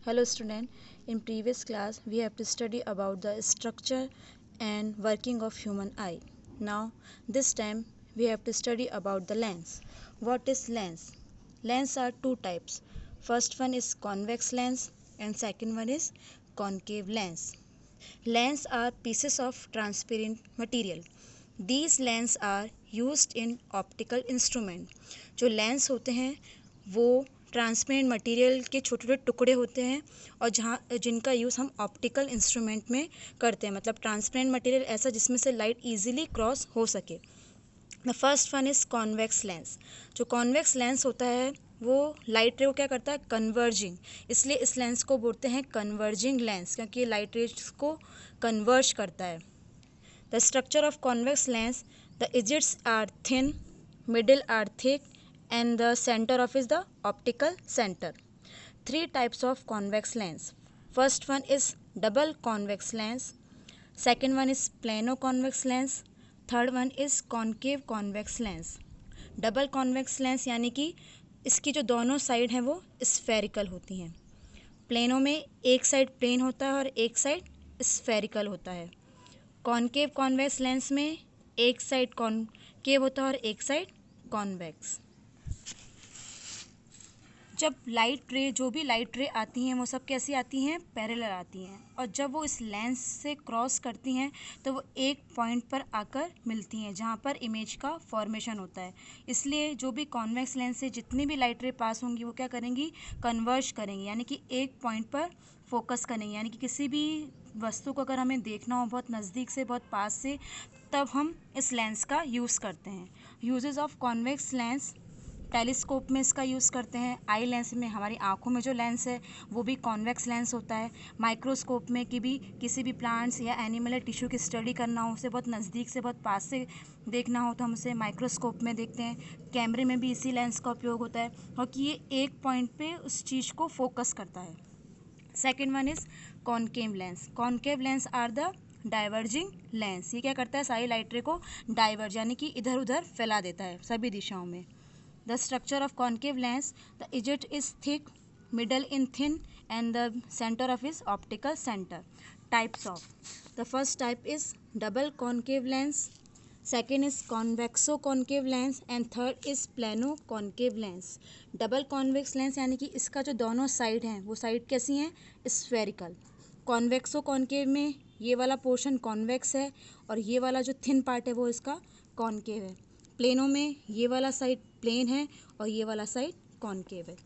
Hello student, in previous class we have to study about the structure and working of human eye. Now this time we have to study about the lens. What is lens? Lens are two types. First one is convex lens and second one is concave lens. Lens are pieces of transparent material. These lens are used in optical instrument. जो lens होते हैं वो transparent material के छोटे छोटे टुकड़े होते हैं और जहाँ जिनका यूज़ हम ऑप्टिकल इंस्ट्रूमेंट में करते हैं, मतलब ट्रांसपेरेंट मटेरियल ऐसा जिसमें से लाइट इजीली क्रॉस हो सके. The first one is convex lens. जो कॉन्वेक्स लेंस होता है वो लाइट रे को क्या करता है, कन्वर्जिंग. इसलिए इस लेंस को बोलते हैं कन्वर्जिंग लेंस, क्योंकि ये लाइट रेज को कन्वर्ज करता है. The structure of convex lens, the edges are thin, middle are thick and the center of is the optical center. Three types of convex lens. First one is double convex lens, second one is plano convex lens, third one is concave convex lens. Double convex lens यानी कि इसकी जो दोनों side हैं वो spherical होती हैं. Plano में एक साइड प्लेन होता है और एक साइड स्फेरिकल होता है. कॉन्केव कॉन्वेक्स लेंस में एक साइड कॉन्केव होता है और एक साइड कॉन्वेक्स. जब लाइट रे जो भी लाइट रे आती हैं वो सब कैसी आती हैं, पैरेलल आती हैं, और जब वो इस लेंस से क्रॉस करती हैं तो वो एक पॉइंट पर आकर मिलती हैं जहाँ पर इमेज का फॉर्मेशन होता है. इसलिए जो भी कॉन्वेक्स लेंस से जितनी भी लाइट रे पास होंगी वो क्या करेंगी, कन्वर्ज करेंगी, यानी कि एक पॉइंट पर फोकस करेंगे. यानी कि किसी भी वस्तु को अगर हमें देखना हो बहुत नज़दीक से, बहुत पास से, तब हम इस लेंस का यूज़ करते हैं. Uses of convex lens, telescope में इसका यूज़ करते हैं. आई लेंस में, हमारी आँखों में जो लेंस है वो भी कॉन्वेक्स लेंस होता है. माइक्रोस्कोप में कि भी किसी भी प्लांट्स या एनिमल या टिश्यू की स्टडी करना हो, उसे बहुत नज़दीक से बहुत पास से देखना हो तो हम उसे माइक्रोस्कोप में देखते हैं. कैमरे में भी इसी लेंस का उपयोग होता है और कि ये एक पॉइंट पे उस चीज़ को फोकस करता है. Second one is concave lens. Concave lens are the diverging lens. ये क्या करता है, सारी लाइट रे को डाइवर्ज यानी कि इधर उधर फैला देता है सभी दिशाओं में. The structure of concave lens, the edge is thick, middle in thin, and the center of is optical center. Types of, the first type is double concave lens, second is convexo concave lens, and third is plano concave lens. Double convex lens यानी कि इसका जो दोनों side हैं वो side कैसी हैं, spherical. कॉन्वेक्सो concave में ये वाला पोर्शन कॉन्वेक्स है और ये वाला जो थिन पार्ट है वो इसका कॉन्केव है. प्लेनों में ये वाला साइड प्लेन है और ये वाला साइड कॉन्केव है.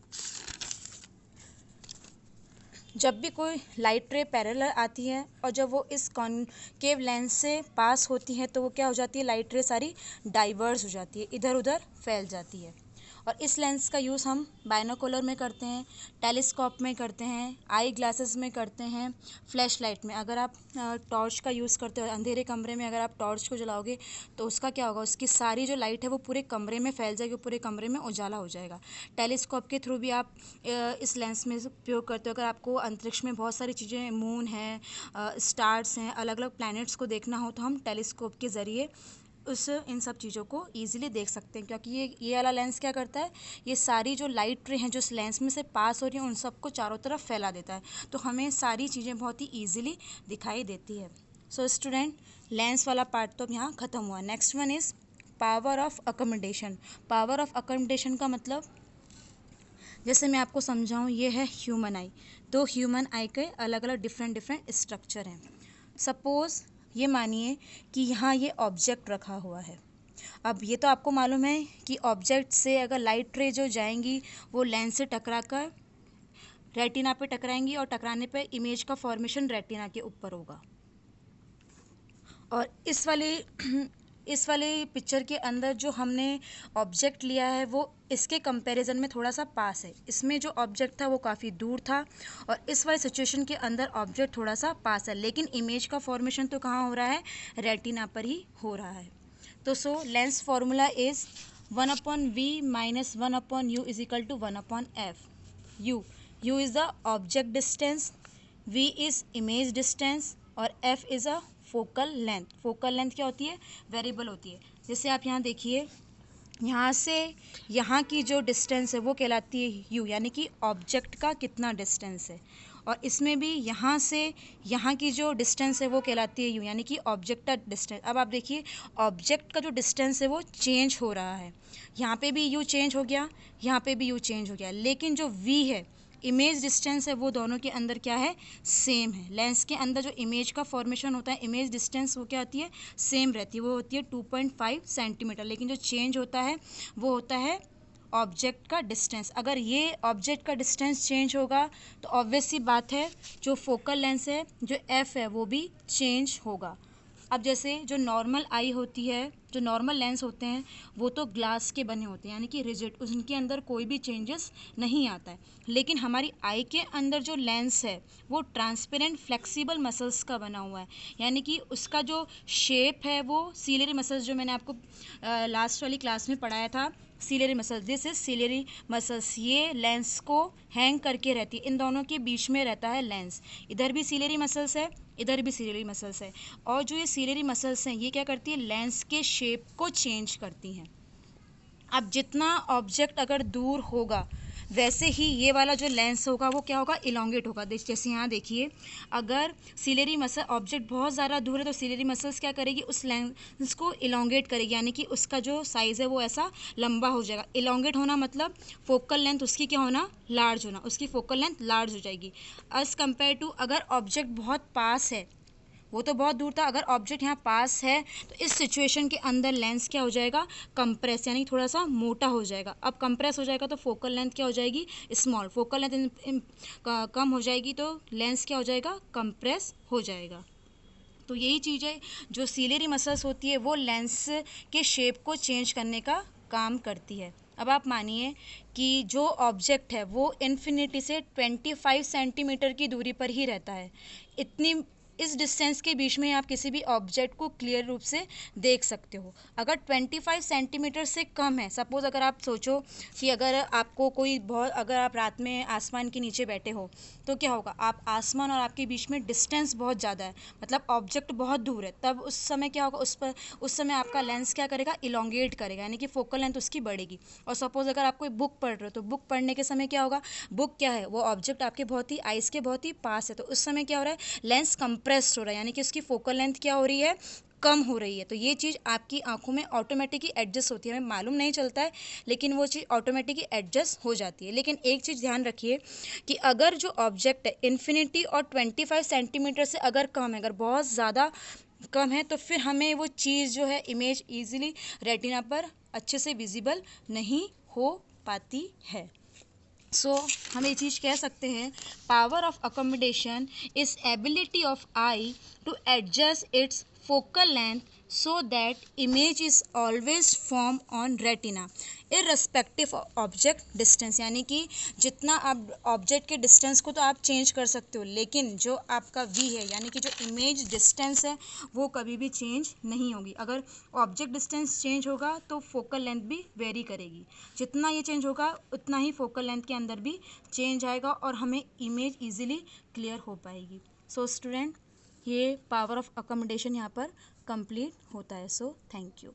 जब भी कोई लाइट रे पैरेलल आती है और जब वो इस कॉन्केव लेंस से पास होती है तो वो क्या हो जाती है, लाइट रे सारी डाइवर्स हो जाती है, इधर उधर फैल जाती है. और इस लेंस का यूज़ हम बाइनोकुलर में करते हैं, टेलीस्कोप में करते हैं, आई ग्लासेस में करते हैं, फ्लैश लाइट में. अगर आप टॉर्च का यूज़ करते हो, अंधेरे कमरे में अगर आप टॉर्च को जलाओगे तो उसका क्या होगा, उसकी सारी जो लाइट है वो पूरे कमरे में फैल जाएगी, पूरे कमरे में उजाला हो जाएगा. टेलीस्कोप के थ्रू भी आप इस लेंस में उपयोग करते हो. अगर आपको अंतरिक्ष में बहुत सारी चीज़ें, मून है, स्टार्स हैं, अलग अलग प्लैनेट्स को देखना हो तो हम टेलीस्कोप के ज़रिए इन सब चीज़ों को ईजिली देख सकते हैं, क्योंकि ये वाला लेंस क्या करता है, ये सारी जो लाइट रे हैं जो इस लेंस में से पास हो रही हैं उन सबको चारों तरफ फैला देता है, तो हमें सारी चीज़ें बहुत ही ईजिली दिखाई देती है. सो स्टूडेंट, लेंस वाला पार्ट तो अब यहाँ ख़त्म हुआ. Next one is power of accommodation. Power of accommodation का मतलब, जैसे मैं आपको समझाऊँ, ये है ह्यूमन आई. तो ह्यूमन आई के अलग अलग डिफरेंट स्ट्रक्चर हैं. सपोज़ ये मानिए कि यहाँ ये ऑब्जेक्ट रखा हुआ है. अब ये तो आपको मालूम है कि ऑब्जेक्ट से अगर लाइट रे जो जाएंगी वो लेंस से टकराकर रेटिना पे टकराएंगी और टकराने पे इमेज का फॉर्मेशन रेटिना के ऊपर होगा. और इस वाली पिक्चर के अंदर जो हमने ऑब्जेक्ट लिया है वो इसके कंपैरिजन में थोड़ा सा पास है. इसमें जो ऑब्जेक्ट था वो काफ़ी दूर था और इस वाली सिचुएशन के अंदर ऑब्जेक्ट थोड़ा सा पास है, लेकिन इमेज का फॉर्मेशन तो कहाँ हो रहा है, रेटिना पर ही हो रहा है. तो so lens formula is 1/v - 1/u is equal to 1/f. u is the object distance, v is image distance और f is a focal length. Focal length क्या होती है, वेरिएबल होती है. जैसे आप यहाँ देखिए, यहाँ से यहाँ की जो डिस्टेंस है वो कहलाती है यू, यानी कि ऑब्जेक्ट का कितना डिस्टेंस है। और इसमें भी यहाँ से यहाँ की जो डिस्टेंस है वो कहलाती है यू, यानी कि ऑब्जेक्ट का डिस्टेंस। अब आप देखिए ऑब्जेक्ट का जो डिस्टेंस है वो चेंज हो रहा है, यहाँ पे भी यू चेंज हो गया, यहाँ पे भी यू चेंज हो गया, लेकिन जो वी है इमेज डिस्टेंस है वो दोनों के अंदर क्या है, सेम है। लेंस के अंदर जो इमेज का फॉर्मेशन होता है, इमेज डिस्टेंस वो क्या होती है, सेम रहती है, वो होती है 2.5 सेंटीमीटर। लेकिन जो चेंज होता है वो होता है ऑब्जेक्ट का डिस्टेंस। अगर ये ऑब्जेक्ट का डिस्टेंस चेंज होगा तो ऑब्वियस सी बात है जो फोकल लेंथ है, जो एफ है, वो भी चेंज होगा। अब जैसे जो नॉर्मल आई होती है, जो नॉर्मल लेंस होते हैं वो तो ग्लास के बने होते हैं, यानी कि रिजिड, उनके अंदर कोई भी चेंजेस नहीं आता है। लेकिन हमारी आई के अंदर जो लेंस है वो ट्रांसपेरेंट फ्लेक्सिबल मसल्स का बना हुआ है, यानी कि उसका जो शेप है वो सीलियरी मसल्स, जो मैंने आपको लास्ट वाली क्लास में पढ़ाया था, ciliary muscles, this is ciliary muscles. ये लेंस को हैंग करके रहती है, इन दोनों के बीच में रहता है लेंस। इधर भी सीलियरी मसल्स है, इधर भी सीलियरी मसल्स है। और जो ये सीलियरी मसल्स हैं ये क्या करती है, लेंस के शेप को चेंज करती हैं। अब जितना ऑब्जेक्ट अगर दूर होगा वैसे ही ये वाला जो लेंस होगा वो क्या होगा, इलोंगेट होगा। जैसे यहाँ देखिए, अगर सीलियरी मसल ऑब्जेक्ट बहुत ज़्यादा दूर है तो सीलियरी मसल्स क्या करेगी, उस लेंस को इलोंगेट करेगी, यानी कि उसका जो साइज़ है वो ऐसा लंबा हो जाएगा। इलोंगेट होना मतलब फोकल लेंथ उसकी क्या होना, लार्ज होना, उसकी फोकल लेंथ लार्ज हो जाएगी। एज़ कम्पेयर टू अगर ऑब्जेक्ट बहुत पास है, वो तो बहुत दूर था, अगर ऑब्जेक्ट यहाँ पास है तो इस सिचुएशन के अंदर लेंस क्या हो जाएगा, कंप्रेस, यानी थोड़ा सा मोटा हो जाएगा। अब कंप्रेस हो जाएगा तो फोकल लेंथ क्या हो जाएगी, स्मॉल। फोकल लेंथ कम हो जाएगी तो लेंस क्या हो जाएगा, कंप्रेस हो जाएगा। तो यही चीज़ है, जो सीलियरी मसल्स होती है वो लेंस के शेप को चेंज करने का काम करती है। अब आप मानिए कि जो ऑब्जेक्ट है वो इन्फिनिटी से 25 सेंटीमीटर की दूरी पर ही रहता है। इतनी इस डिस्टेंस के बीच में आप किसी भी ऑब्जेक्ट को क्लियर रूप से देख सकते हो। अगर 25 सेंटीमीटर से कम है, सपोज़ अगर आप सोचो कि अगर आपको कोई बहुत, अगर आप रात में आसमान के नीचे बैठे हो तो क्या होगा, आप आसमान और आपके बीच में डिस्टेंस बहुत ज़्यादा है, मतलब ऑब्जेक्ट बहुत दूर है, तब उस समय क्या होगा, उस समय आपका लेंस क्या करेगा, इलोंगेट करेगा, यानी कि फोकल लेंथ उसकी बढ़ेगी। और सपोज़ अगर आप कोई बुक पढ़ रहे हो तो बुक पढ़ने के समय क्या होगा, बुक क्या है, वो ऑब्जेक्ट आपके बहुत ही आइज़ के बहुत ही पास है, तो उस समय क्या हो रहा है, लेंस कंप्रेस्ड हो रहा है, यानी कि उसकी फोकल लेंथ क्या हो रही है, कम हो रही है। तो ये चीज़ आपकी आंखों में ऑटोमेटिकली एडजस्ट होती है, हमें मालूम नहीं चलता है, लेकिन वो चीज़ ऑटोमेटिकली एडजस्ट हो जाती है। लेकिन एक चीज़ ध्यान रखिए कि अगर जो ऑब्जेक्ट है इन्फिनिटी और 25 सेंटीमीटर से अगर कम है, अगर बहुत ज़्यादा कम है, तो फिर हमें वो चीज़ जो है, इमेज ईजिली रेटिना पर अच्छे से विजिबल नहीं हो पाती है। सो हम ये चीज़ कह सकते हैं, power of accommodation is ability of eye to adjust its focal length so that image is always form on retina irrespective of object distance, यानी कि जितना आप ऑब्जेक्ट के डिस्टेंस को तो आप चेंज कर सकते हो, लेकिन जो आपका वी है, यानी कि जो इमेज डिस्टेंस है, वो कभी भी चेंज नहीं होगी। अगर ऑब्जेक्ट डिस्टेंस चेंज होगा तो फोकल लेंथ भी वेरी करेगी, जितना ये चेंज होगा उतना ही फोकल लेंथ के अंदर भी चेंज आएगा और हमें इमेज ईजिली क्लियर हो पाएगी। सो स्टूडेंट, ये पावर ऑफ अकोमोडेशन यहाँ पर कंप्लीट होता है। So thank you.